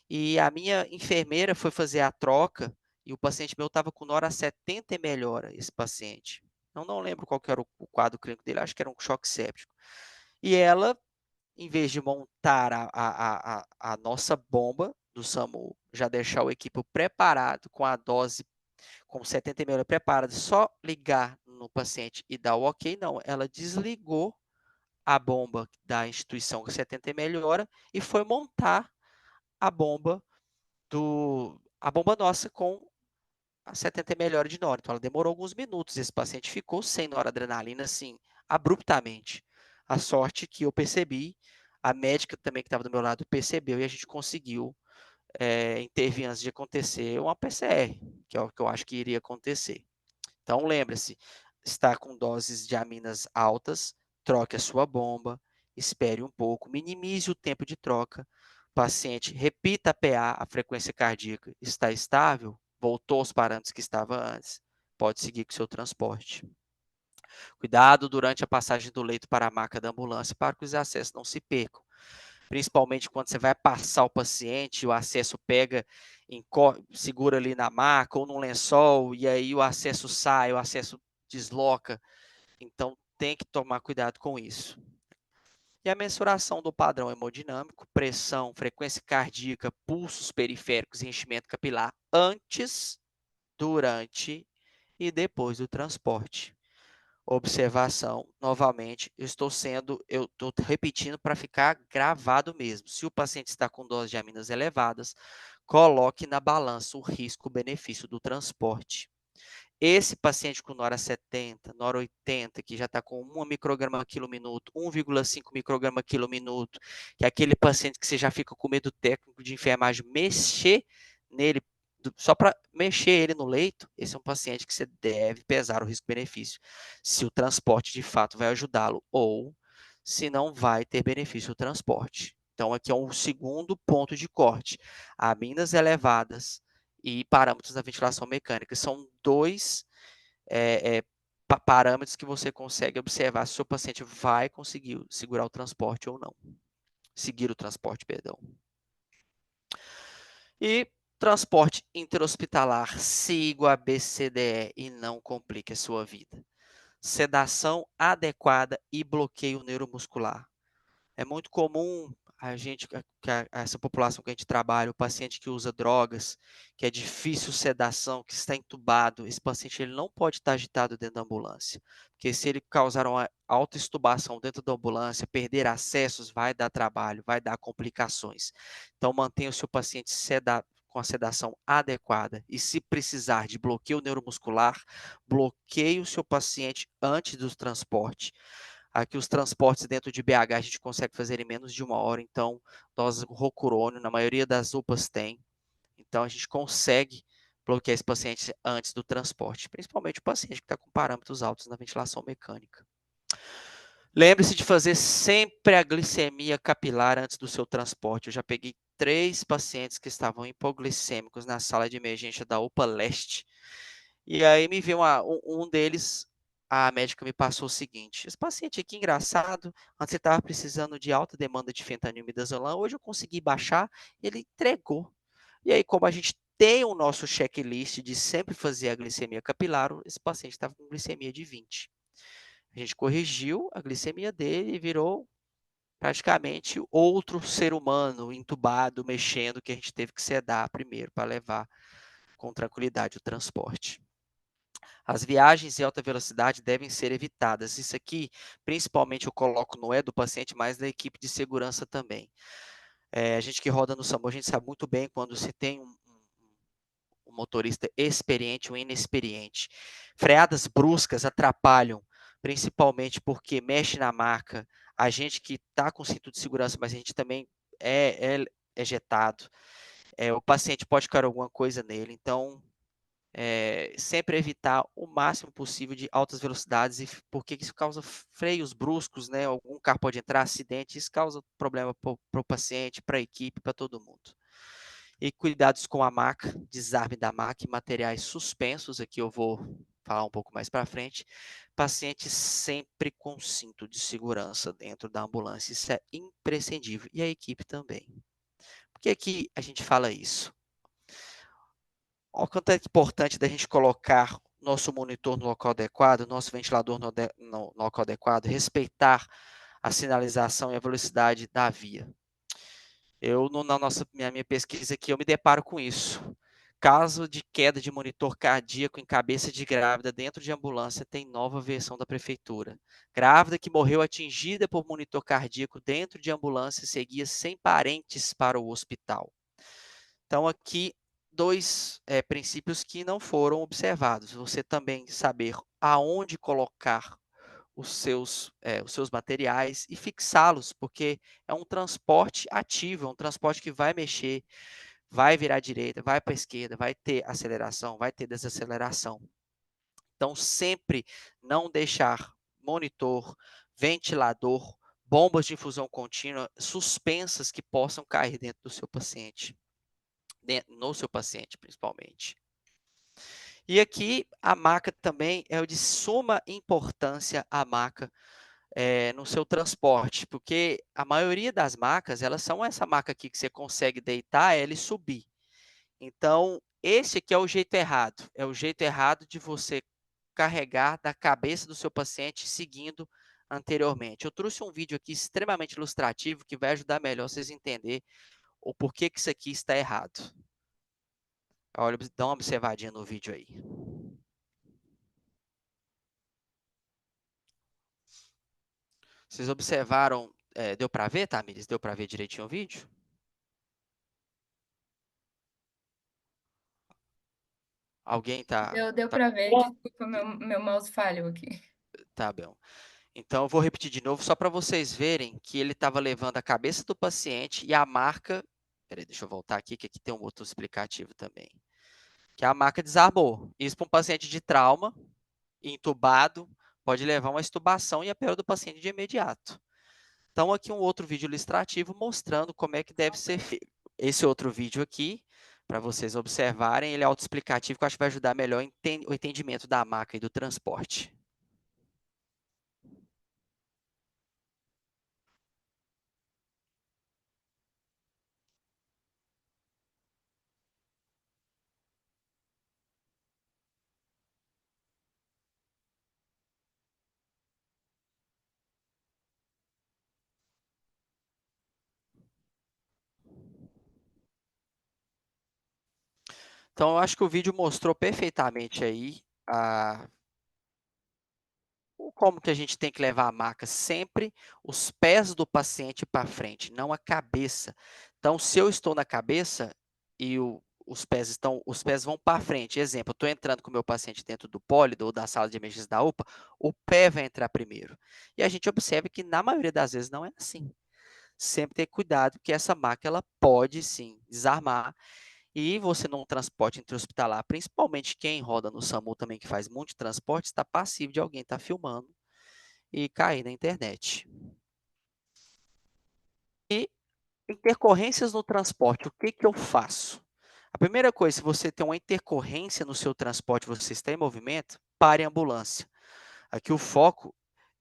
e a minha enfermeira foi fazer a troca e o paciente meu estava com nora 70 e melhora, esse paciente. Eu não lembro qual que era o quadro clínico dele, acho que era um choque séptico. E ela, em vez de montar a nossa bomba do SAMU, já deixar o equipe preparado com a dose com 70 ml preparada, só ligar no paciente e dar o ok, não. Ela desligou a bomba da instituição com 70 melhora e foi montar a bomba a bomba nossa com a 70 melhora de nora. Então, ela demorou alguns minutos. Esse paciente ficou sem noradrenalina, assim, abruptamente. A sorte que eu percebi, a médica também que estava do meu lado percebeu e a gente conseguiu intervir antes de acontecer uma PCR, que é o que eu acho que iria acontecer. Então, lembre-se, está com doses de aminas altas, troque a sua bomba, espere um pouco, minimize o tempo de troca. Paciente, repita a PA, a frequência cardíaca está estável, voltou aos parâmetros que estava antes, pode seguir com o seu transporte. Cuidado durante a passagem do leito para a maca da ambulância para que os acessos não se percam. Principalmente quando você vai passar o paciente, o acesso pega, segura ali na maca ou no lençol, e aí o acesso sai, o acesso desloca. Então, tem que tomar cuidado com isso. E a mensuração do padrão hemodinâmico, pressão, frequência cardíaca, pulsos periféricos e enchimento capilar antes, durante e depois do transporte. Observação, novamente, eu estou repetindo para ficar gravado mesmo. Se o paciente está com dose de aminas elevadas, coloque na balança o risco-benefício do transporte. Esse paciente com nora 70, nora 80, que já está com 1 micrograma quilo minuto, 1,5 micrograma quilo minuto, que é aquele paciente que você já fica com medo técnico de enfermagem mexer nele, só para mexer ele no leito, esse é um paciente que você deve pesar o risco-benefício, se o transporte de fato vai ajudá-lo ou se não vai ter benefício o transporte. Então, aqui é um segundo ponto de corte. Aminas elevadas e parâmetros da ventilação mecânica. São dois parâmetros que você consegue observar se o seu paciente vai conseguir segurar o transporte ou não. Seguir o transporte, perdão. E transporte interhospitalar, siga a BCDE e não complique a sua vida. Sedação adequada e bloqueio neuromuscular. É muito comum essa população que a gente trabalha, o paciente que usa drogas, que é difícil sedação, que está entubado, esse paciente ele não pode estar agitado dentro da ambulância, porque se ele causar uma autoestubação dentro da ambulância, perder acessos, vai dar trabalho, vai dar complicações. Então, mantenha o seu paciente com a sedação adequada e se precisar de bloqueio neuromuscular, bloqueie o seu paciente antes do transporte. Aqui os transportes dentro de BH a gente consegue fazer em menos de 1 hora, então dose rocurônio, na maioria das UPAs tem. Então a gente consegue bloquear esse paciente antes do transporte, principalmente o paciente que está com parâmetros altos na ventilação mecânica. Lembre-se de fazer sempre a glicemia capilar antes do seu transporte. Eu já peguei 3 pacientes que estavam hipoglicêmicos na sala de emergência da UPA Leste. E aí me veio um deles, a médica me passou o seguinte: esse paciente aqui, engraçado, antes ele estava precisando de alta demanda de fentanil e midazolam, hoje eu consegui baixar, ele entregou. E aí, como a gente tem o nosso checklist de sempre fazer a glicemia capilar, esse paciente estava com glicemia de 20. A gente corrigiu a glicemia dele e virou praticamente outro ser humano entubado, mexendo, que a gente teve que sedar primeiro para levar com tranquilidade o transporte. As viagens em alta velocidade devem ser evitadas. Isso aqui, principalmente, eu coloco não é do paciente, mas da equipe de segurança também. A gente que roda no SAMU, a gente sabe muito bem quando se tem um motorista experiente ou inexperiente. Freadas bruscas atrapalham, principalmente porque mexe na marca. A gente que está com cinto de segurança, mas a gente também é ejetado. O paciente pode cair alguma coisa nele, então sempre evitar o máximo possível de altas velocidades, porque isso causa freios bruscos, né? Algum carro pode entrar, acidente, isso causa problema para o paciente, para a equipe, para todo mundo. E cuidados com a maca, desarme da maca e materiais suspensos, aqui eu vou falar um pouco mais para frente. Paciente sempre com cinto de segurança dentro da ambulância, isso é imprescindível, e a equipe também. Por que aqui a gente fala isso? Olha o quanto é importante da gente colocar nosso monitor no local adequado, nosso ventilador no local adequado, respeitar a sinalização e a velocidade da via. Eu, na minha pesquisa aqui, eu me deparo com isso. Caso de queda de monitor cardíaco em cabeça de grávida dentro de ambulância, tem nova versão da prefeitura. Grávida que morreu atingida por monitor cardíaco dentro de ambulância seguia sem parentes para o hospital. Então, aqui, 2 princípios que não foram observados. Você também saber aonde colocar os seus materiais e fixá-los, porque é um transporte ativo, é um transporte que vai mexer, vai virar à direita, vai para a esquerda, vai ter aceleração, vai ter desaceleração. Então, sempre não deixar monitor, ventilador, bombas de infusão contínua suspensas que possam cair dentro do seu paciente, no seu paciente principalmente. E aqui a maca também é de suma importância, a maca no seu transporte, porque a maioria das macas, elas são essa maca aqui que você consegue deitar ela e subir. Então, esse aqui é o jeito errado de você carregar da cabeça do seu paciente seguindo anteriormente. Eu trouxe um vídeo aqui extremamente ilustrativo que vai ajudar melhor vocês a entender o porquê que isso aqui está errado. Olha, dá uma observadinha no vídeo aí. Vocês observaram, deu para ver, Tamires? Deu para ver direitinho o vídeo? Alguém Deu para ver, desculpa, meu mouse falhou aqui. tá bom. Então, eu vou repetir de novo, só para vocês verem que ele estava levando a cabeça do paciente e a marca. Peraí, deixa eu voltar aqui, que aqui tem um outro explicativo também. Que a marca desarmou. Isso para um paciente de trauma, entubado, pode levar a uma extubação e a perda do paciente de imediato. Então, aqui um outro vídeo ilustrativo mostrando como é que deve ser feito. Esse outro vídeo aqui, para vocês observarem, ele é autoexplicativo, que eu acho que vai ajudar melhor o entendimento da maca e do transporte. Então, eu acho que o vídeo mostrou perfeitamente aí como que a gente tem que levar a maca sempre os pés do paciente para frente, não a cabeça. Então, se eu estou na cabeça e os pés vão para frente. Exemplo, eu estou entrando com o meu paciente dentro do pólido ou da sala de emergência da UPA, o pé vai entrar primeiro. E a gente observa que na maioria das vezes não é assim. Sempre ter cuidado, porque essa maca ela pode sim desarmar e você num transporte intra-hospitalar, principalmente quem roda no SAMU também, que faz muito transporte, está passivo de alguém estar filmando e cair na internet. E intercorrências no transporte, o que que eu faço? A primeira coisa, se você tem uma intercorrência no seu transporte, você está em movimento, pare a ambulância. Aqui o foco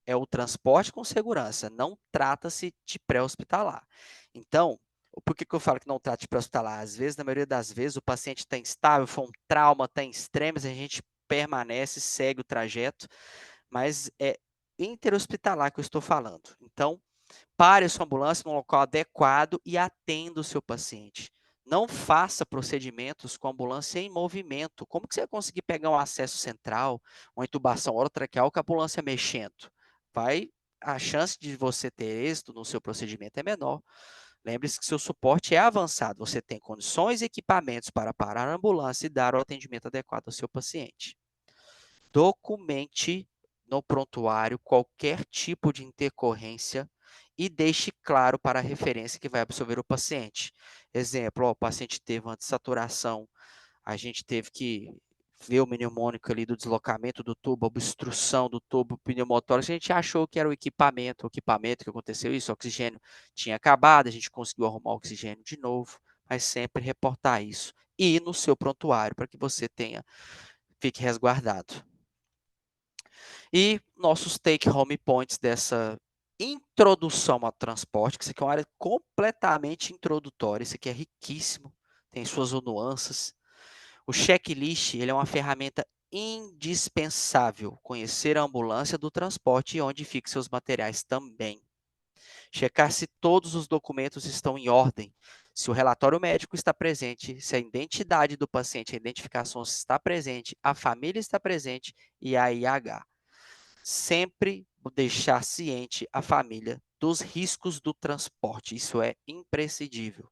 é o transporte com segurança, não trata-se de pré-hospitalar. Então, por que que eu falo que não trata de pré-hospitalar? Às vezes, na maioria das vezes, o paciente está instável, foi um trauma, está em extremos, a gente permanece, segue o trajeto, mas é interhospitalar que eu estou falando. Então, pare a sua ambulância no local adequado e atenda o seu paciente. Não faça procedimentos com a ambulância em movimento. Como que você vai conseguir pegar um acesso central, uma intubação orotraqueal com a ambulância mexendo? A chance de você ter êxito no seu procedimento é menor. Lembre-se que seu suporte é avançado. Você tem condições e equipamentos para parar a ambulância e dar o atendimento adequado ao seu paciente. Documente no prontuário qualquer tipo de intercorrência e deixe claro para a referência que vai absorver o paciente. Exemplo, ó, o paciente teve uma dessaturação, a gente teve que ver o mnemônico ali do deslocamento do tubo, obstrução do tubo pneumotórax, a gente achou que era o equipamento que aconteceu isso, o oxigênio tinha acabado, a gente conseguiu arrumar o oxigênio de novo, mas sempre reportar isso. E no seu prontuário, para que você fique resguardado. E nossos take home points dessa introdução ao transporte, que isso aqui é uma área completamente introdutória, isso aqui é riquíssimo, tem suas nuances. O checklist, ele é uma ferramenta indispensável. Conhecer a ambulância do transporte e onde ficam seus materiais também. Checar se todos os documentos estão em ordem, se o relatório médico está presente, se a identidade do paciente, a identificação está presente, a família está presente e a IH. Sempre deixar ciente a família dos riscos do transporte, isso é imprescindível.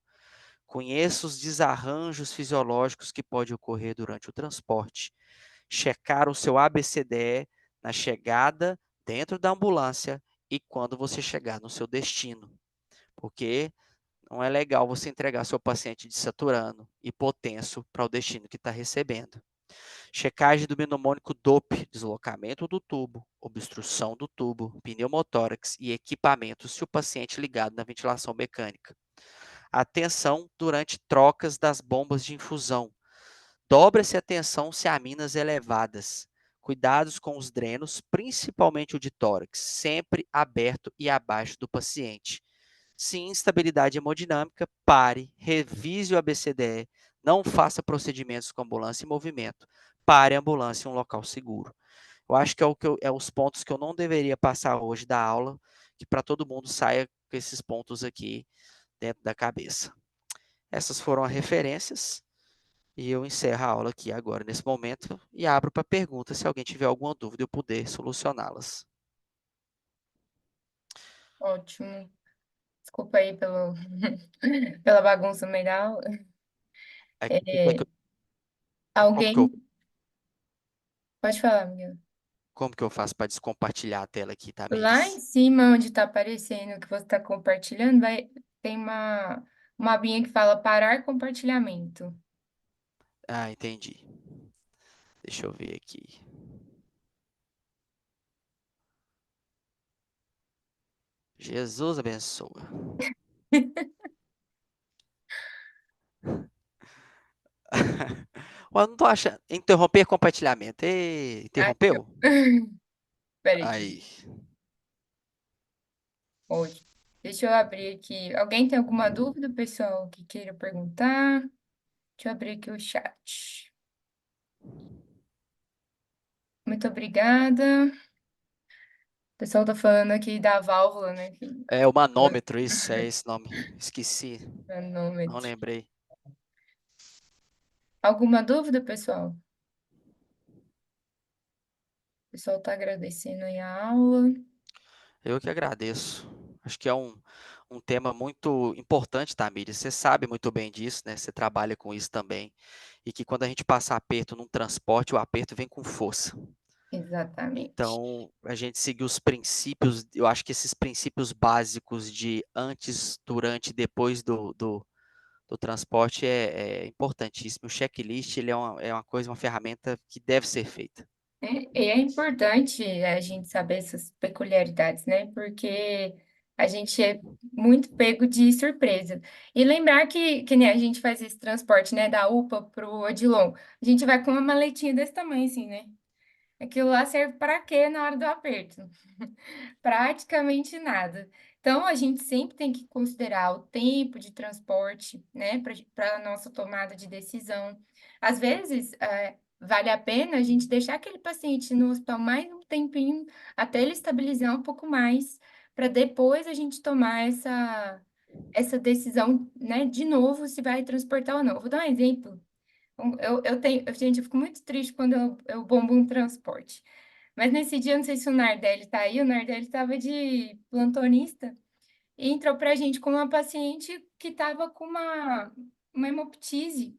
Conheça os desarranjos fisiológicos que podem ocorrer durante o transporte. Checar o seu ABCDE na chegada, dentro da ambulância e quando você chegar no seu destino. Porque não é legal você entregar seu paciente desaturando, hipotenso, para o destino que está recebendo. Checagem do mnemônico DOP, deslocamento do tubo, obstrução do tubo, pneumotórax e equipamentos se o paciente ligado na ventilação mecânica. Atenção durante trocas das bombas de infusão. Dobra-se a tensão se há minas elevadas. Cuidados com os drenos, principalmente o de tórax, sempre aberto e abaixo do paciente. Se instabilidade hemodinâmica, pare, revise o ABCDE, não faça procedimentos com ambulância em movimento, pare a ambulância em um local seguro. Eu acho que é os pontos que eu não deveria passar hoje da aula, que para todo mundo saia com esses pontos aqui dentro da cabeça. Essas foram as referências e eu encerro a aula aqui agora, nesse momento, e abro para perguntas se alguém tiver alguma dúvida eu puder solucioná-las. Ótimo. Desculpa aí pela bagunça no meio da aula. Aí, É, como que eu, alguém. Pode falar, Miguel. como que eu faço para descompartilhar a tela aqui, Lá em Tamires? cima, onde está aparecendo que você está compartilhando, tem uma abinha que fala parar compartilhamento. Ah, entendi. Deixa eu ver aqui. Jesus abençoa. Ué, eu não tô achando. Interromper compartilhamento. Aqui, ó. Interrompeu? Peraí, Aí. ótimo. Deixa eu abrir aqui. Alguém tem alguma dúvida, pessoal, que queira perguntar? Deixa eu abrir aqui o chat. Muito obrigada. O pessoal tá falando aqui da válvula, né? É o manômetro, isso, é esse nome. Esqueci. Não Manômetro. lembrei. Alguma dúvida, pessoal? O pessoal tá agradecendo aí a aula. Eu que agradeço. Acho que é um um tema muito importante, Tamires, você sabe muito bem disso, né, você trabalha com isso também, e que quando a gente passa aperto num transporte, o aperto vem com força. Exatamente. Então, a gente seguir os princípios, eu acho que esses princípios básicos de antes, durante e depois do transporte é importantíssimo. O checklist, ele é uma coisa, uma ferramenta que deve ser feita. E é importante a gente saber essas peculiaridades, né? Porque a gente é muito pego de surpresa. E lembrar que nem a gente faz esse transporte, né, da UPA pro Odilon. A gente vai com uma maletinha desse tamanho, assim, né? Aquilo lá serve para quê na hora do aperto? Praticamente nada. Então, a gente sempre tem que considerar o tempo de transporte, né, para a nossa tomada de decisão. Às vezes, vale a pena a gente deixar aquele paciente no hospital mais um tempinho, até ele estabilizar um pouco mais, para depois a gente tomar essa decisão, né, de novo, se vai transportar ou não. Vou dar um exemplo. Gente, eu fico muito triste quando eu bombo um transporte. Mas nesse dia, eu não sei se o Nardelli tá aí, o Nardelli estava de plantonista e entrou pra gente com uma paciente que estava com uma hemoptise.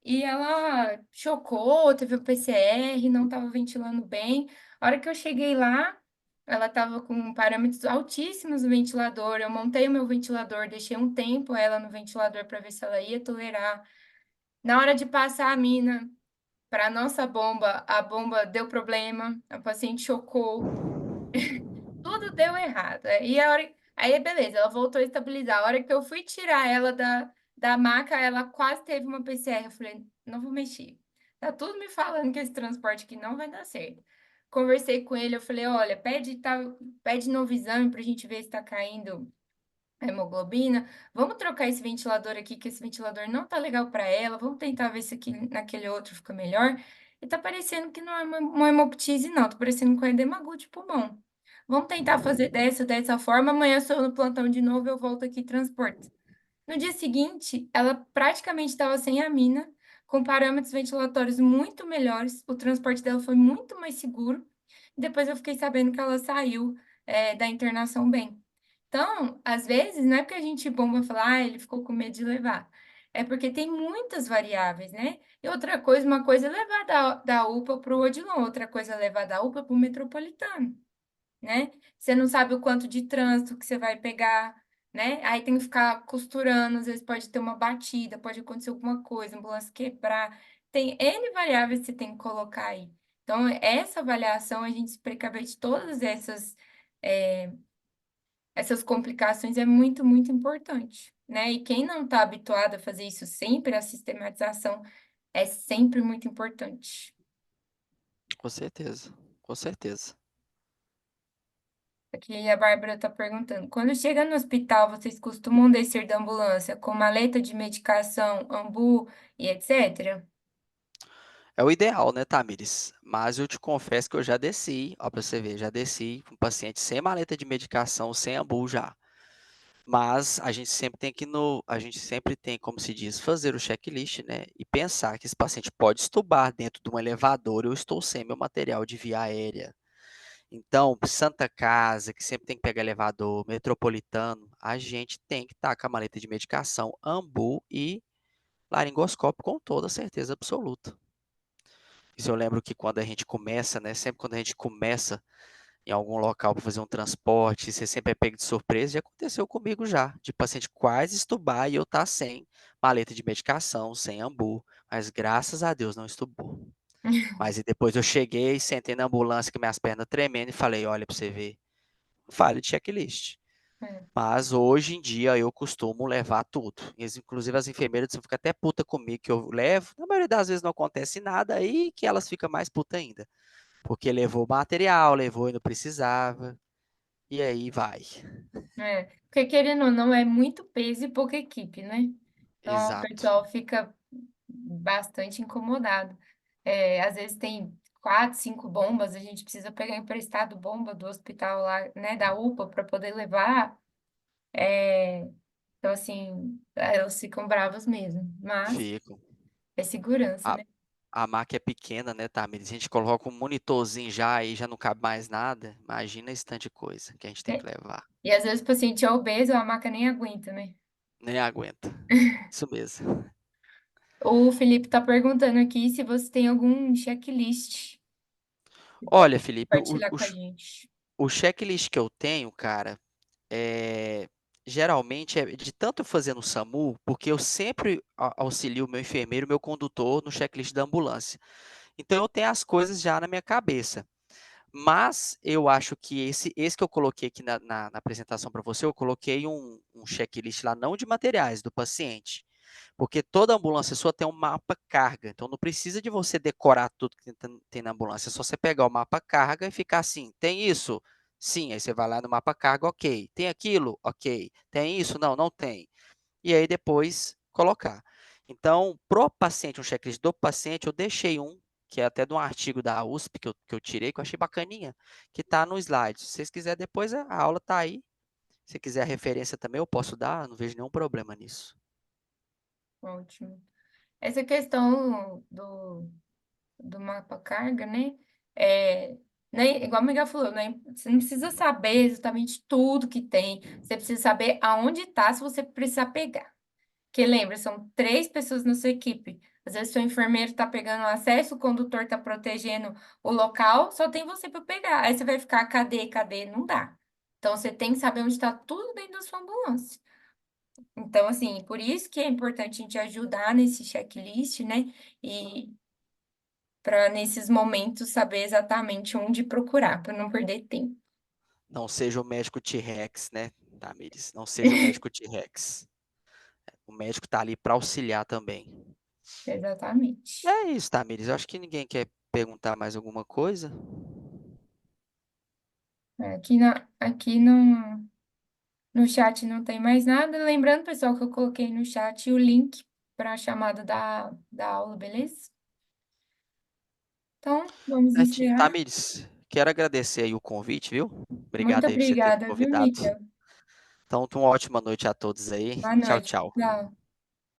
E ela chocou, teve o PCR, não estava ventilando bem. A hora que eu cheguei lá, ela estava com parâmetros altíssimos no ventilador. Eu montei o meu ventilador, deixei um tempo ela no ventilador para ver se ela ia tolerar. Na hora de passar a mina para nossa bomba, a bomba deu problema, a paciente chocou, tudo deu errado. E aí, beleza, ela voltou a estabilizar. A hora que eu fui tirar ela da maca, ela quase teve uma PCR. Eu falei, não vou mexer. Tá tudo me falando que esse transporte aqui não vai dar certo. Conversei com ele, eu falei, olha, pede novo exame pra gente ver se tá caindo a hemoglobina. Vamos trocar esse ventilador aqui, que esse ventilador não tá legal para ela. Vamos tentar ver se aqui naquele outro fica melhor. E tá parecendo que não é uma hemoptise, não. Tá parecendo com edema agudo de pulmão. Vamos tentar fazer dessa forma. Amanhã eu estou no plantão de novo, eu volto aqui e transporto. No dia seguinte, ela praticamente estava sem amina, com parâmetros ventilatórios muito melhores. O transporte dela foi muito mais seguro. Depois eu fiquei sabendo que ela saiu, da internação bem. Então, às vezes, não é porque a gente bomba falar, ele ficou com medo de levar. É porque tem muitas variáveis, né? E outra coisa, uma coisa é levar da UPA para o Odilon, outra coisa é levar da UPA para o metropolitano, né? Você não sabe o quanto de trânsito que você vai pegar, né? Aí tem que ficar costurando, às vezes pode ter uma batida, pode acontecer alguma coisa, a ambulância quebrar. Tem N variáveis que você tem que colocar aí. Então, essa avaliação, a gente se precaver de todas essas complicações é muito, muito importante, né? E quem não está habituado a fazer isso sempre, a sistematização é sempre muito importante. Com certeza, com certeza. Aqui a Bárbara está perguntando: quando chega no hospital, vocês costumam descer da ambulância com maleta de medicação, ambu e etc? É o ideal, né, Tamires? Mas eu te confesso que eu já desci, ó, pra você ver, já desci com paciente sem maleta de medicação, sem ambu já. Mas a gente sempre tem, como se diz, fazer o checklist, né? E pensar que esse paciente pode estubar dentro de um elevador, eu estou sem meu material de via aérea. Então, Santa Casa, que sempre tem que pegar elevador, metropolitano, a gente tem que estar com a maleta de medicação, ambu e laringoscópio com toda certeza absoluta. Isso eu lembro que quando a gente começa, né? Sempre quando a gente começa em algum local para fazer um transporte, você sempre é pego de surpresa. Já aconteceu comigo já, de paciente quase estubar e eu estar sem maleta de medicação, sem ambu, mas graças a Deus não estubou. Mas e depois eu cheguei, sentei na ambulância com minhas pernas tremendo e falei, olha para você ver, falha de checklist. É, Mas hoje em dia eu costumo levar tudo. Inclusive as enfermeiras ficam até puta comigo que eu levo. Na maioria das vezes não acontece nada aí que elas ficam mais puta ainda. Porque levou material, levou e não precisava. E aí vai. Porque querendo ou não, é muito peso e pouca equipe, né? Então, o Exato. pessoal fica bastante incomodado. Às vezes tem 4, 5 bombas, a gente precisa pegar emprestado bomba do hospital lá, né, da UPA, para poder levar. Então, assim, elas ficam bravas mesmo. Mas Ficam. é segurança, A- né? a maca é pequena, né, Tamires? A gente coloca um monitorzinho já e já não cabe mais nada. Imagina esse tanto de coisa que a gente tem É. que levar. E às vezes o paciente é obeso, a maca nem aguenta, né? Nem aguenta. Isso mesmo. O Felipe tá perguntando aqui se você tem algum checklist que pode Olha, Felipe, compartilhar com a gente. o checklist que eu tenho, cara, geralmente é de tanto eu fazer no SAMU, porque eu sempre auxilio o meu enfermeiro, o meu condutor no checklist da ambulância. Então eu tenho as coisas já na minha cabeça. Mas eu acho que esse que eu coloquei aqui na apresentação para você, eu coloquei um checklist lá, não de materiais, do paciente. Porque toda ambulância sua tem um mapa carga, então não precisa de você decorar tudo que tem na ambulância, é só você pegar o mapa carga e ficar assim, tem isso? Sim, aí você vai lá no mapa carga, ok. Tem aquilo? Ok. Tem isso? Não, não tem. E aí depois colocar. Então, pro paciente, um checklist do paciente, eu deixei um, que é até de um artigo da USP que eu tirei, que eu achei bacaninha, que está no slide. Se vocês quiserem, depois a aula está aí. Se quiser a referência também, eu posso dar, não vejo nenhum problema nisso. Ótimo. Essa questão do mapa carga, né? É, né? Igual a Miguel falou, né? Você não precisa saber exatamente tudo que tem. Você precisa saber aonde está se você precisar pegar. Porque lembra, são 3 pessoas na sua equipe. Às vezes, seu enfermeiro está pegando acesso, o condutor está protegendo o local, só tem você para pegar. Aí você vai ficar, cadê, cadê? Não dá. Então, você tem que saber onde está tudo dentro da sua ambulância. Então, assim, por isso que é importante a gente ajudar nesse checklist, né? E para, nesses momentos, saber exatamente onde procurar, para não perder tempo. Não seja o médico T-Rex, né, Tamires? Não seja o médico T-Rex. O médico está ali para auxiliar também. Exatamente. É isso, Tamires. Eu acho que ninguém quer perguntar mais alguma coisa. Aqui no chat não tem mais nada. Lembrando, pessoal, que eu coloquei no chat o link para a chamada da aula, beleza? Então, vamos Certinho. encerrar. Tamires, quero agradecer aí o convite, viu? Muito Obrigado aí por você ter me obrigada, viu, convidado. Miguel? Então, uma ótima noite a todos aí. Boa Tchau, noite. tchau. Tchau.